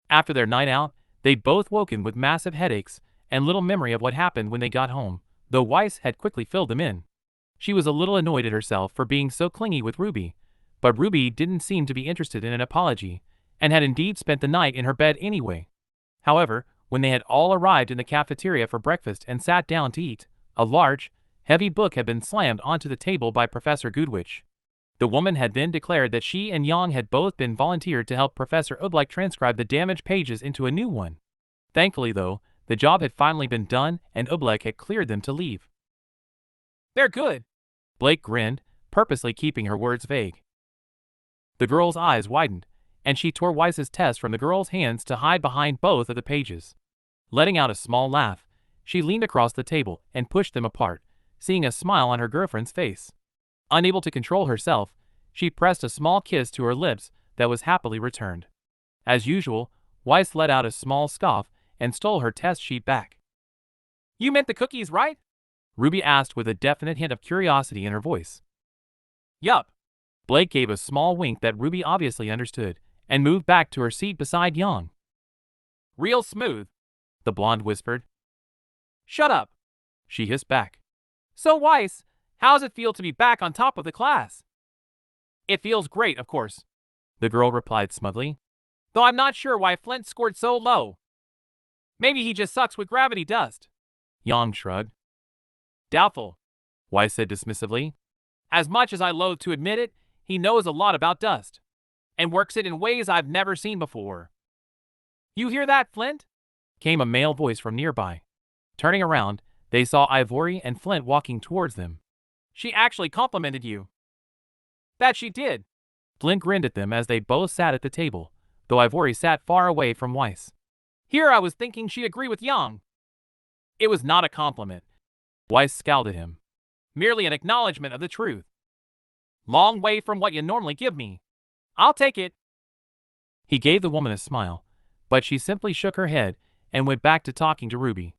After their night out, they'd both woken with massive headaches and little memory of what happened when they got home, though Weiss had quickly filled them in. She was a little annoyed at herself for being so clingy with Ruby, but Ruby didn't seem to be interested in an apology, and had indeed spent the night in her bed anyway. However, when they had all arrived in the cafeteria for breakfast and sat down to eat, a large, heavy book had been slammed onto the table by Professor Goodwitch. The woman had then declared that she and Yang had both been volunteered to help Professor RWBY transcribe the damaged pages into a new one. Thankfully, though, the job had finally been done and RWBY had cleared them to leave. They're good, Blake grinned, purposely keeping her words vague. The girl's eyes widened, and she tore Weiss's test from the girl's hands to hide behind both of the pages. Letting out a small laugh, she leaned across the table and pushed them apart, seeing a smile on her girlfriend's face. Unable to control herself, she pressed a small kiss to her lips that was happily returned. As usual, Weiss let out a small scoff and stole her test sheet back. You meant the cookies, right? Ruby asked with a definite hint of curiosity in her voice. Yup. Blake gave a small wink that Ruby obviously understood, and moved back to her seat beside Yang. Real smooth, the blonde whispered. Shut up, she hissed back. So Weiss, how's it feel to be back on top of the class? It feels great, of course, the girl replied smugly. Though I'm not sure why Flint scored so low. Maybe he just sucks with gravity dust. Yang shrugged. Doubtful, Weiss said dismissively. As much as I loathe to admit it, he knows a lot about dust, and works it in ways I've never seen before. You hear that, Flint? Came a male voice from nearby. Turning around, they saw Ivory and Flint walking towards them. She actually complimented you. That she did. Flint grinned at them as they both sat at the table, though Ivory sat far away from Weiss. Here I was thinking she'd agree with Yang. It was not a compliment. Weiss scowled at him. Merely an acknowledgement of the truth. Long way from what you normally give me. I'll take it. He gave the woman a smile, but she simply shook her head and went back to talking to Ruby.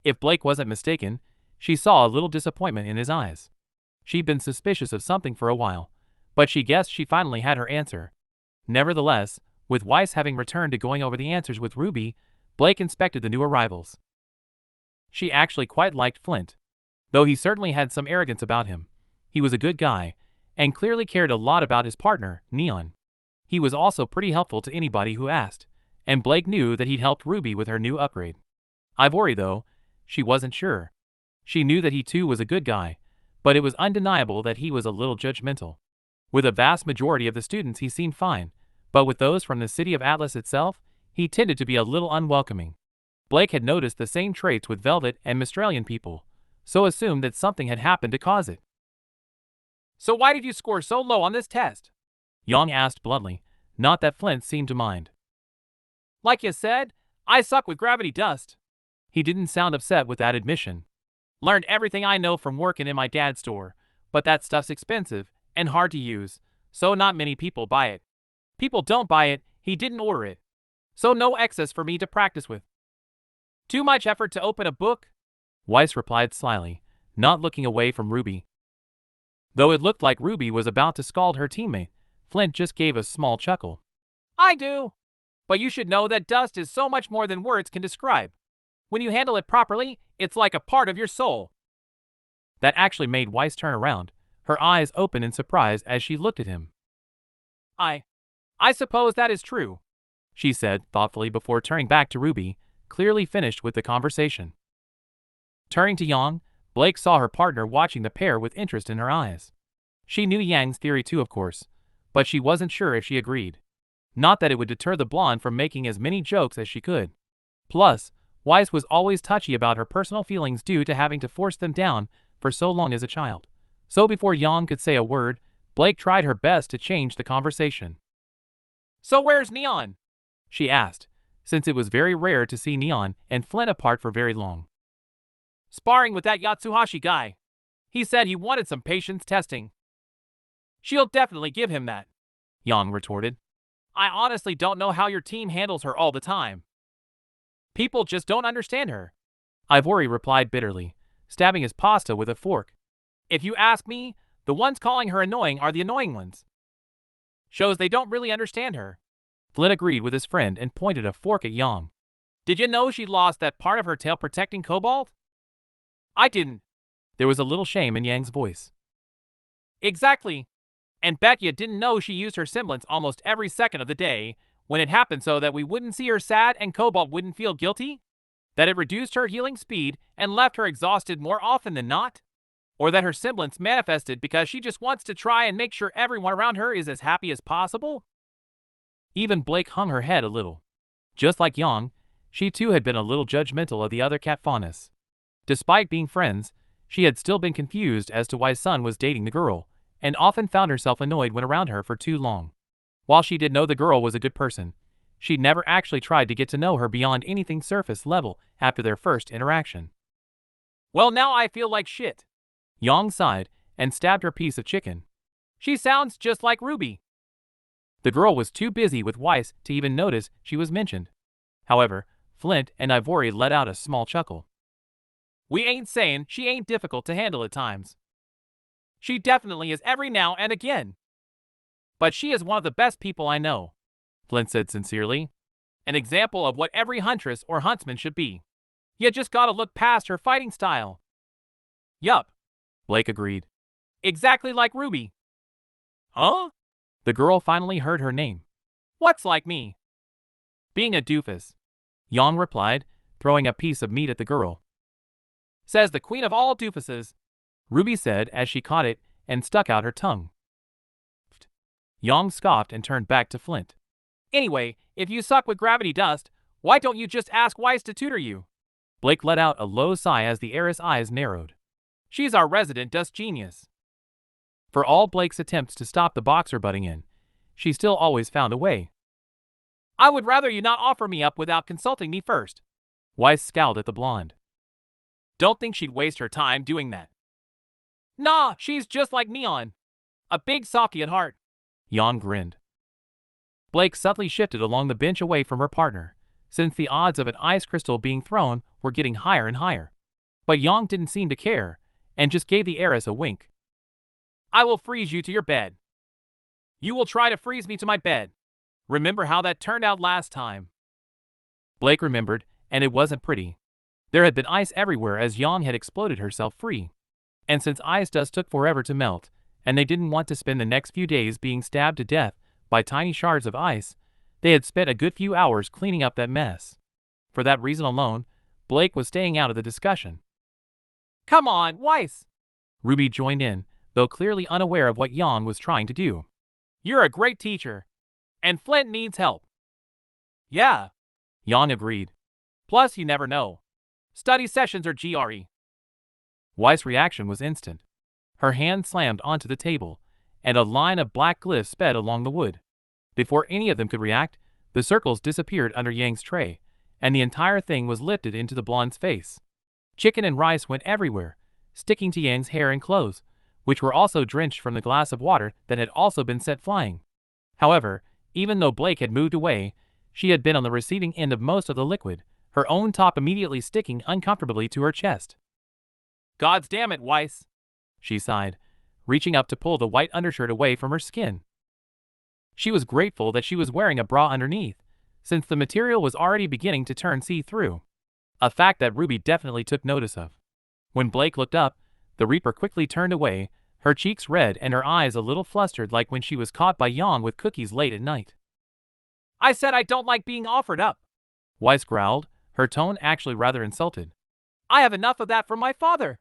If Blake wasn't mistaken, she saw a little disappointment in his eyes. She'd been suspicious of something for a while, but she guessed she finally had her answer. Nevertheless, with Weiss having returned to going over the answers with Ruby, Blake inspected the new arrivals. She actually quite liked Flint. Though he certainly had some arrogance about him, he was a good guy, and clearly cared a lot about his partner, Neon. He was also pretty helpful to anybody who asked, and Blake knew that he'd helped Ruby with her new upgrade. Ivory, though, she wasn't sure. She knew that he too was a good guy, but it was undeniable that he was a little judgmental. With a vast majority of the students he seemed fine, but with those from the city of Atlas itself, he tended to be a little unwelcoming. Blake had noticed the same traits with Velvet and Mistralian people, so assumed that something had happened to cause it. "So why did you score so low on this test?" Yang asked bluntly, not that Flint seemed to mind. "Like you said, I suck with gravity dust." He didn't sound upset with that admission. "Learned everything I know from working in my dad's store, but that stuff's expensive and hard to use, so not many people buy it. People don't buy it, he didn't order it. So no excess for me to practice with. Too much effort to open a book?" Weiss replied slyly, not looking away from Ruby. Though it looked like Ruby was about to scald her teammate, Flint just gave a small chuckle. "I do. But you should know that dust is so much more than words can describe. When you handle it properly, it's like a part of your soul." That actually made Weiss turn around, her eyes open in surprise as she looked at him. I suppose that is true," she said thoughtfully before turning back to Ruby, clearly finished with the conversation. Turning to Yang, Blake saw her partner watching the pair with interest in her eyes. She knew Yang's theory too, of course, but she wasn't sure if she agreed. Not that it would deter the blonde from making as many jokes as she could. Plus, Weiss was always touchy about her personal feelings due to having to force them down for so long as a child. So before Yang could say a word, Blake tried her best to change the conversation. "So where's Neon?" she asked, since it was very rare to see Neon and Flint apart for very long. "Sparring with that Yatsuhashi guy. He said he wanted some patience testing." "She'll definitely give him that," Yang retorted. "I honestly don't know how your team handles her all the time. People just don't understand her," Ivory replied bitterly, stabbing his pasta with a fork. "If you ask me, the ones calling her annoying are the annoying ones. Shows they don't really understand her." Flint agreed with his friend and pointed a fork at Yang. "Did you know she lost that part of her tail protecting Cobalt?" "I didn't." There was a little shame in Yang's voice. "Exactly. And bet you didn't know she used her semblance almost every second of the day when it happened so that we wouldn't see her sad and Cobalt wouldn't feel guilty? That it reduced her healing speed and left her exhausted more often than not? Or that her semblance manifested because she just wants to try and make sure everyone around her is as happy as possible?" Even Blake hung her head a little. Just like Yang, she too had been a little judgmental of the other cat faunus. Despite being friends, she had still been confused as to why Sun was dating the girl, and often found herself annoyed when around her for too long. While she did know the girl was a good person, she'd never actually tried to get to know her beyond anything surface level after their first interaction. "Well, now I feel like shit." Yang sighed and stabbed her piece of chicken. "She sounds just like Ruby." The girl was too busy with Weiss to even notice she was mentioned. However, Flint and Ivory let out a small chuckle. "We ain't saying she ain't difficult to handle at times. She definitely is every now and again. But she is one of the best people I know," Flint said sincerely. "An example of what every huntress or huntsman should be. You just gotta look past her fighting style." "Yup," Blake agreed. "Exactly like Ruby." "Huh?" The girl finally heard her name. "What's like me?" "Being a doofus," Yang replied, throwing a piece of meat at the girl. "Says the queen of all doofuses," Ruby said as she caught it and stuck out her tongue. Yang scoffed and turned back to Flint. "Anyway, if you suck with gravity dust, why don't you just ask Weiss to tutor you?" Blake let out a low sigh as the heiress' eyes narrowed. "She's our resident dust genius." For all Blake's attempts to stop the boxer butting in, she still always found a way. "I would rather you not offer me up without consulting me first." Weiss scowled at the blonde. "Don't think she'd waste her time doing that." "Nah, she's just like Neon. A big softy at heart." Yang grinned. Blake subtly shifted along the bench away from her partner, since the odds of an ice crystal being thrown were getting higher and higher. But Yang didn't seem to care, and just gave the heiress a wink. "I will freeze you to your bed." You will try to freeze me to my bed. Remember how that turned out last time. Blake remembered, and it wasn't pretty. There had been ice everywhere as Yang had exploded herself free. And since ice dust took forever to melt, and they didn't want to spend the next few days being stabbed to death by tiny shards of ice, they had spent a good few hours cleaning up that mess. For that reason alone, Blake was staying out of the discussion. Come on, Weiss! Ruby joined in, though clearly unaware of what Yang was trying to do. You're a great teacher. And Flint needs help. Yeah, Yang agreed. Plus, you never know. Study sessions or GRE. Weiss' reaction was instant. Her hand slammed onto the table, and a line of black glyphs sped along the wood. Before any of them could react, the circles disappeared under Yang's tray, and the entire thing was lifted into the blonde's face. Chicken and rice went everywhere, sticking to Yang's hair and clothes, which were also drenched from the glass of water that had also been set flying. However, even though Blake had moved away, she had been on the receiving end of most of the liquid, her own top immediately sticking uncomfortably to her chest. Gods damn it, Weiss, she sighed, reaching up to pull the white undershirt away from her skin. She was grateful that she was wearing a bra underneath, since the material was already beginning to turn see-through, a fact that Ruby definitely took notice of. When Blake looked up, the Reaper quickly turned away, her cheeks red and her eyes a little flustered like when she was caught by Yang with cookies late at night. I said I don't like being offered up, Weiss growled, her tone actually rather insulted. I have enough of that from my father.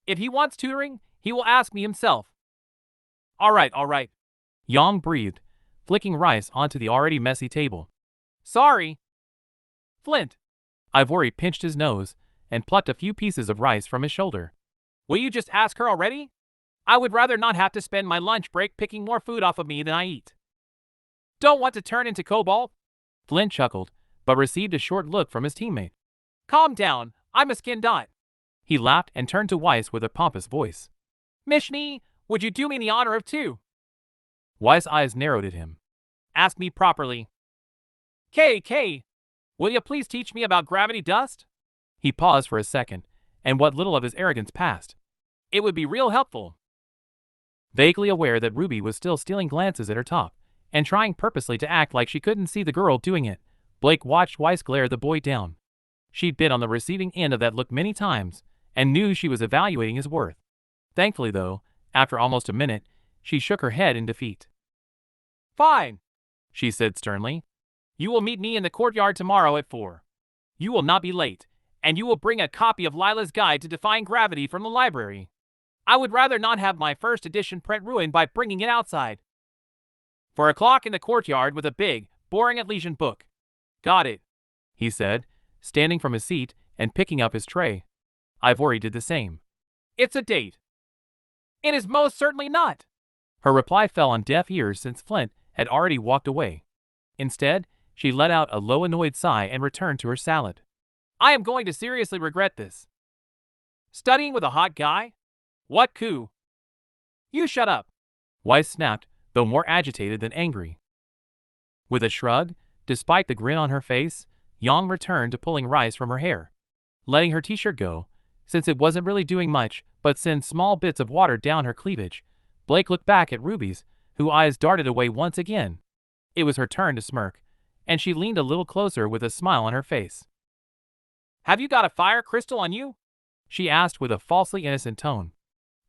If he wants tutoring, he will ask me himself. All right, Yang breathed, flicking rice onto the already messy table. Sorry. Flint. Ivory pinched his nose and plucked a few pieces of rice from his shoulder. Will you just ask her already? I would rather not have to spend my lunch break picking more food off of me than I eat. Don't want to turn into Cobalt? Flint chuckled, but received a short look from his teammate. Calm down, I'm a skin dot. He laughed and turned to Weiss with a pompous voice. Mishni, would you do me the honor of two? Weiss' eyes narrowed at him. Ask me properly. K, will you please teach me about gravity dust? He paused for a second, and what little of his arrogance passed. It would be real helpful. Vaguely aware that Ruby was still stealing glances at her top, and trying purposely to act like she couldn't see the girl doing it, Blake watched Weiss glare the boy down. She'd been on the receiving end of that look many times, and knew she was evaluating his worth. Thankfully though, after almost a minute, she shook her head in defeat. Fine, she said sternly. You will meet me in the courtyard tomorrow at 4. You will not be late, and you will bring a copy of Lila's Guide to Defying Gravity from the library. I would rather not have my first edition print ruined by bringing it outside. 4 o'clock in the courtyard with a big, boring Elysian book. Got it, he said, standing from his seat and picking up his tray. Ivory did the same. It's a date. It is most certainly not. Her reply fell on deaf ears since Flint had already walked away. Instead, she let out a low annoyed sigh and returned to her salad. I am going to seriously regret this. Studying with a hot guy? What coup? You shut up, Weiss snapped, though more agitated than angry. With a shrug, despite the grin on her face, Yang returned to pulling rice from her hair. Letting her t-shirt go, since it wasn't really doing much but send small bits of water down her cleavage, Blake looked back at Ruby's, whose eyes darted away once again. It was her turn to smirk, and she leaned a little closer with a smile on her face. Have you got a fire crystal on you? She asked with a falsely innocent tone.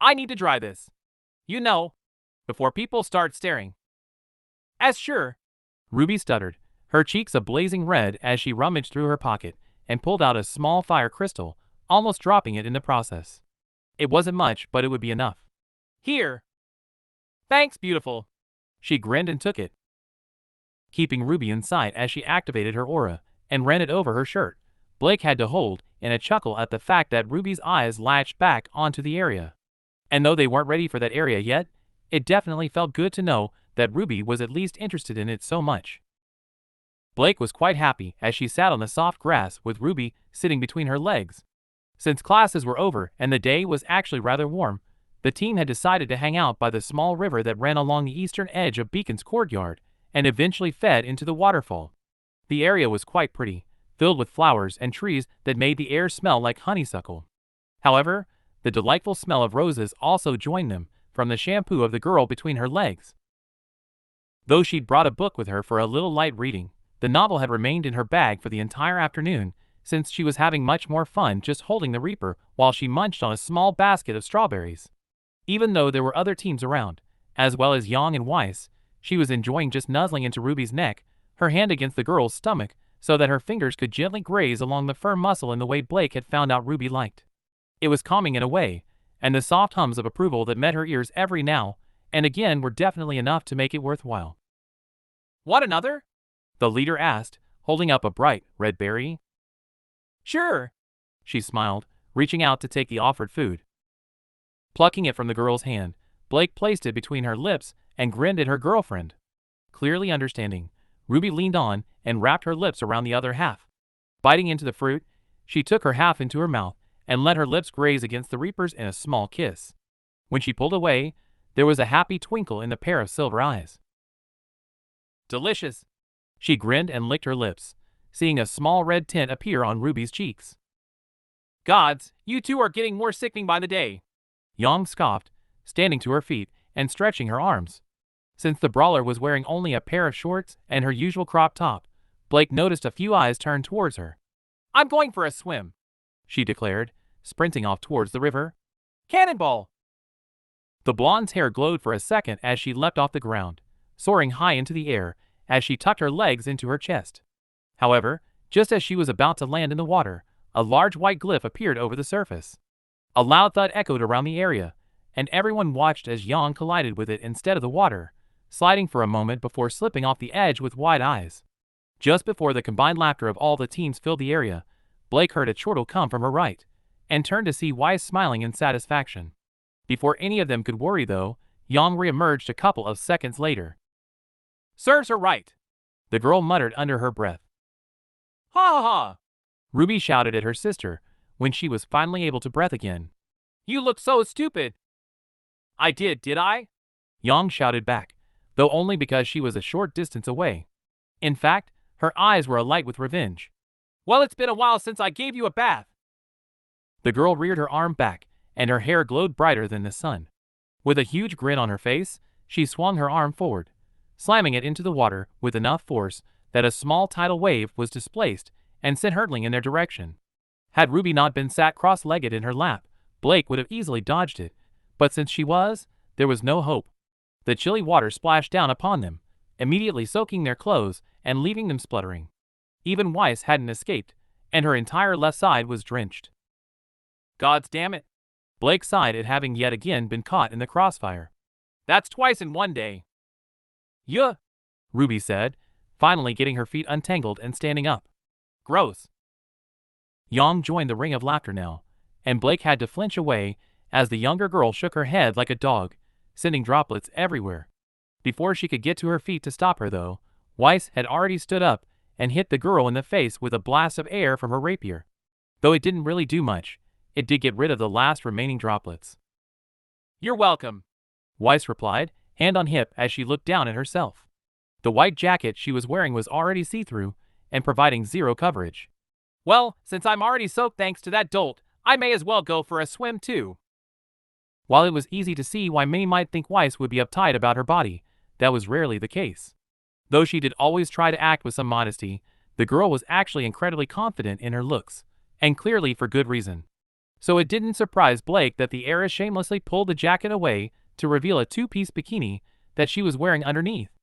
I need to dry this. You know, before people start staring. As sure, Ruby stuttered, her cheeks a blazing red as she rummaged through her pocket and pulled out a small fire crystal, almost dropping it in the process. It wasn't much, but it would be enough. Here. Thanks, beautiful. She grinned and took it, keeping Ruby in sight as she activated her aura and ran it over her shirt. Blake had to hold in a chuckle at the fact that Ruby's eyes latched back onto the area. And though they weren't ready for that area yet, it definitely felt good to know that Ruby was at least interested in it so much. Blake was quite happy as she sat on the soft grass with Ruby sitting between her legs. Since classes were over and the day was actually rather warm, the team had decided to hang out by the small river that ran along the eastern edge of Beacon's courtyard and eventually fed into the waterfall. The area was quite pretty, filled with flowers and trees that made the air smell like honeysuckle. However, the delightful smell of roses also joined them from the shampoo of the girl between her legs. Though she'd brought a book with her for a little light reading, the novel had remained in her bag for the entire afternoon, since she was having much more fun just holding the Reaper while she munched on a small basket of strawberries. Even though there were other teams around, as well as Yang and Weiss, she was enjoying just nuzzling into Ruby's neck, her hand against the girl's stomach, so that her fingers could gently graze along the firm muscle in the way Blake had found out Ruby liked. It was calming in a way, and the soft hums of approval that met her ears every now and again were definitely enough to make it worthwhile. "Want another?" the leader asked, holding up a bright red berry. "Sure," she smiled, reaching out to take the offered food. Plucking it from the girl's hand, Blake placed it between her lips and grinned at her girlfriend. Clearly understanding, Ruby leaned on and wrapped her lips around the other half. Biting into the fruit, she took her half into her mouth and let her lips graze against the Reaper's in a small kiss. When she pulled away, there was a happy twinkle in the pair of silver eyes. "Delicious," she grinned and licked her lips, seeing a small red tint appear on Ruby's cheeks. "Gods, you two are getting more sickening by the day," Yang scoffed, standing to her feet and stretching her arms. Since the brawler was wearing only a pair of shorts and her usual crop top, Blake noticed a few eyes turned towards her. "I'm going for a swim," she declared, sprinting off towards the river. "Cannonball!" The blonde's hair glowed for a second as she leapt off the ground, soaring high into the air as she tucked her legs into her chest. However, just as she was about to land in the water, a large white glyph appeared over the surface. A loud thud echoed around the area, and everyone watched as Yang collided with it instead of the water, sliding for a moment before slipping off the edge with wide eyes. Just before the combined laughter of all the teams filled the area, Blake heard a chortle come from her right, and turned to see Weiss smiling in satisfaction. Before any of them could worry though, Yang re-emerged a couple of seconds later. "Serves her right," the girl muttered under her breath. "Ha ha ha!" Ruby shouted at her sister when she was finally able to breathe again. "You look so stupid." "I did I?" Yang shouted back, though only because she was a short distance away. In fact, her eyes were alight with revenge. "Well, it's been a while since I gave you a bath." The girl reared her arm back, and her hair glowed brighter than the sun. With a huge grin on her face, she swung her arm forward, slamming it into the water with enough force that a small tidal wave was displaced and sent hurtling in their direction. Had Ruby not been sat cross-legged in her lap, Blake would have easily dodged it, but since she was, there was no hope. The chilly water splashed down upon them, immediately soaking their clothes and leaving them spluttering. Even Weiss hadn't escaped, and her entire left side was drenched. "Gods damn it," Blake sighed at having yet again been caught in the crossfire. "That's twice in one day." "Yuh," Ruby said, finally getting her feet untangled and standing up. "Gross." Yang joined the ring of laughter now, and Blake had to flinch away as the younger girl shook her head like a dog, sending droplets everywhere. Before she could get to her feet to stop her though, Weiss had already stood up and hit the girl in the face with a blast of air from her rapier. Though it didn't really do much, it did get rid of the last remaining droplets. "You're welcome," Weiss replied, hand on hip as she looked down at herself. The white jacket she was wearing was already see-through and providing zero coverage. "Well, since I'm already soaked thanks to that dolt, I may as well go for a swim too." While it was easy to see why many might think Weiss would be uptight about her body, that was rarely the case. Though she did always try to act with some modesty, the girl was actually incredibly confident in her looks, and clearly for good reason. So it didn't surprise Blake that the heiress shamelessly pulled the jacket away to reveal a two-piece bikini that she was wearing underneath.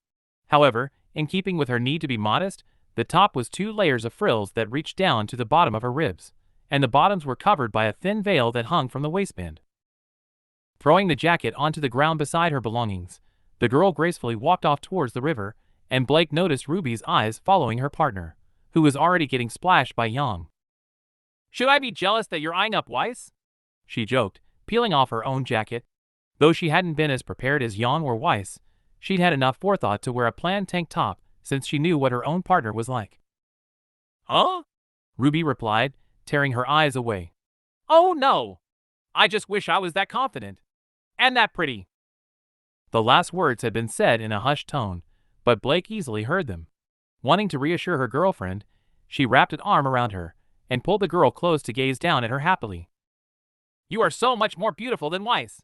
However, in keeping with her need to be modest, the top was 2 layers of frills that reached down to the bottom of her ribs, and the bottoms were covered by a thin veil that hung from the waistband. Throwing the jacket onto the ground beside her belongings, the girl gracefully walked off towards the river, and Blake noticed Ruby's eyes following her partner, who was already getting splashed by Yang. "Should I be jealous that you're eyeing up Weiss?" she joked, peeling off her own jacket. Though she hadn't been as prepared as Yang or Weiss, she'd had enough forethought to wear a plaid tank top since she knew what her own partner was like. "Huh?" Ruby replied, tearing her eyes away. "Oh no! I just wish I was that confident. And that pretty." The last words had been said in a hushed tone, but Blake easily heard them. Wanting to reassure her girlfriend, she wrapped an arm around her and pulled the girl close to gaze down at her happily. "You are so much more beautiful than Weiss,"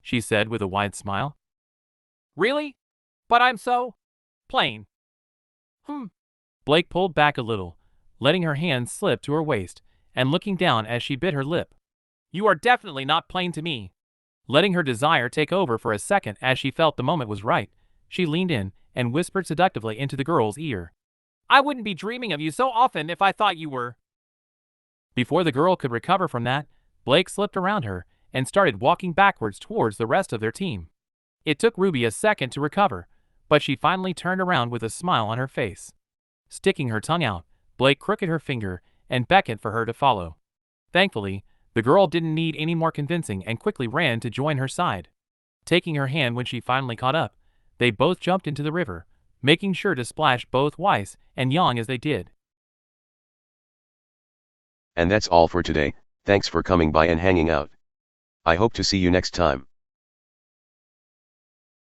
she said with a wide smile. "Really? But I'm so..." Plain. Blake pulled back a little, letting her hand slip to her waist, and looking down as she bit her lip. You are definitely not plain to me. Letting her desire take over for a second as she felt the moment was right, she leaned in and whispered seductively into the girl's ear. I wouldn't be dreaming of you so often if I thought you were. Before the girl could recover from that, Blake slipped around her and started walking backwards towards the rest of their team. It took Ruby a second to recover, but she finally turned around with a smile on her face. Sticking her tongue out, Blake crooked her finger and beckoned for her to follow. Thankfully, the girl didn't need any more convincing and quickly ran to join her side. Taking her hand when she finally caught up, they both jumped into the river, making sure to splash both Weiss and Yang as they did. And that's all for today. Thanks for coming by and hanging out. I hope to see you next time.